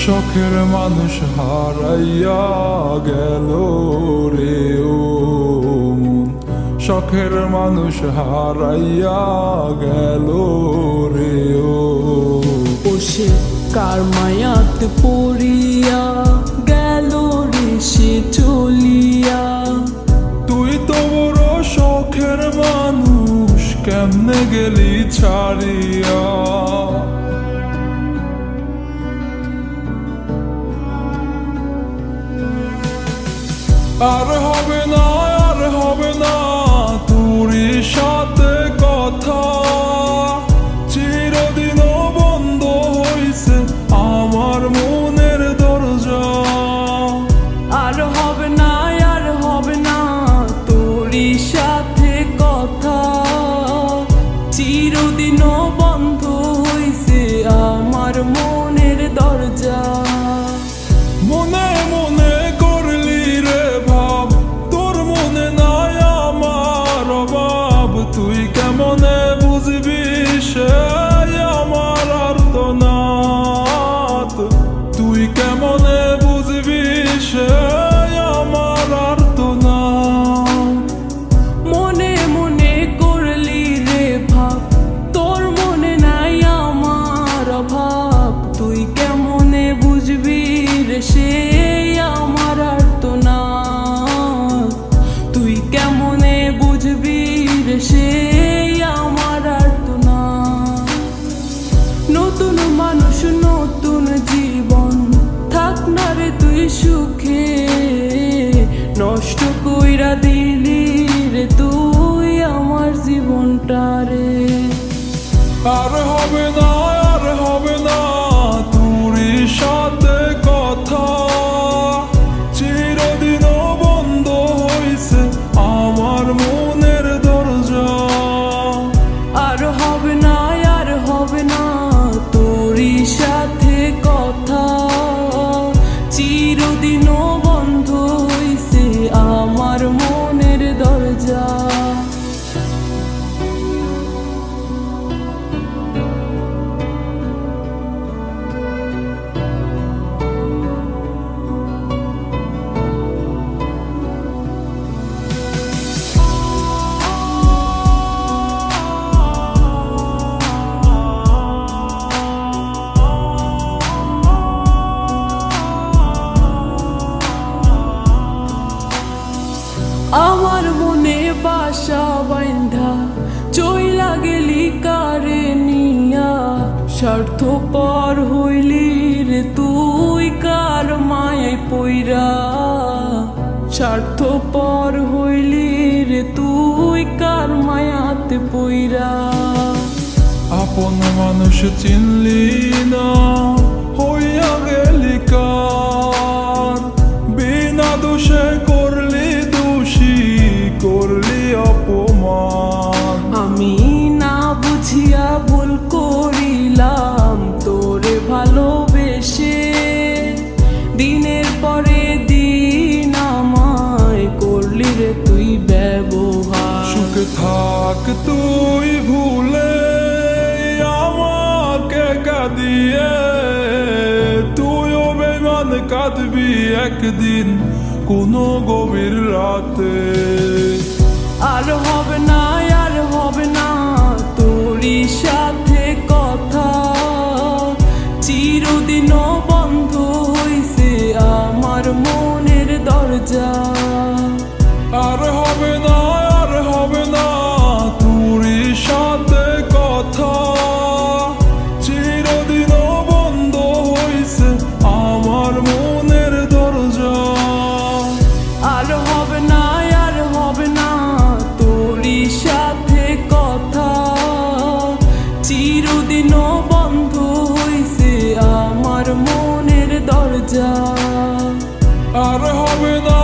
শখের মানুষ হারাইয়া গেল রে ও মন, শখের মানুষ হারাইয়া গেল রে ও। সে কার মায়াত পড়িয়া গেল রে সে চলিয়া। তুই তো বড় শখের মানুষ, কেমনে গেলি ছাড়িয়া। আর হবে না, আর হবে না তোর সাথে কথা, চিরদিন বন্ধ হইছে আমার মনের দরজা। আর হবে না, আর হবে না তোরই সাথে কথা, চিরদিন বন্ধ হইছে আমার মনের দরজা। মনে মনে করলি রে ভাব, তোর মনে নাই আমার অভাব। তুই কেমনে বুঝবি সে আমার আর্তনাদ, তুই কেমনে বুঝবি সে আমার আর্তনাদ। মনে মনে করলি রে ভাব, তোর মনে নাই আমার অভাব। তুই কেমনে বুঝবি রে সে আমার আর্তনাদ, তুই কেমনে বুঝবি রে সে আমার আর্তনাদ। নতুন মানুষ নতুন জীবন, থাক না রে তুই সুখে, নষ্ট কইরা দিলি রে তুই আমার জীবনটা রে। আর হবে না, আর হবে না তোর সাথে কথা, চিরদিন বন্ধ হইছে আমার মনের দরজা। আর হবে না, আর হবে না তোরই সাথে কথা, চিরদিন বন্ধ হইছে আমার মনের দরজা। আমার মনে বাসা বাইন্ধা চইলা গেলি কারে নিয়া, স্বার্থপর হইলি রে তুই কার মায়ায় পইরা। স্বার্থপর হইলি রে তুই কার মায়াতে পইরা। আপন মানুষ চিনলি না, হইয়া গেলি কার, বিনা দোষে করলি দোষী, করলি অপমান। আমি না বুঝিয়া ভুল করিলাম তোরে ভালোবেসে, দিনের পরে দিন আমায় করলি রে তুই ব্যবহার। সুখে থাক তুই ভুলে আমাকে কাঁদিয়ে, তুইও বেমান কাঁদবি একদিন কোনো গভীর রাতে। আর হবে না, আর হবে না তোরই সাথে কথা, চিরদিন বন্ধ হইছে আমার মনের দরজা। আর হবে না, আর হবে না তোর সাথে কথা, চিরদিন বন্ধ হইছে আমার মনের দরজা। আর হবে না, আর হবে না তোরই সাথে কথা, চিরদিন বন্ধ হইছে আমার মনের দরজা। আর হবে না,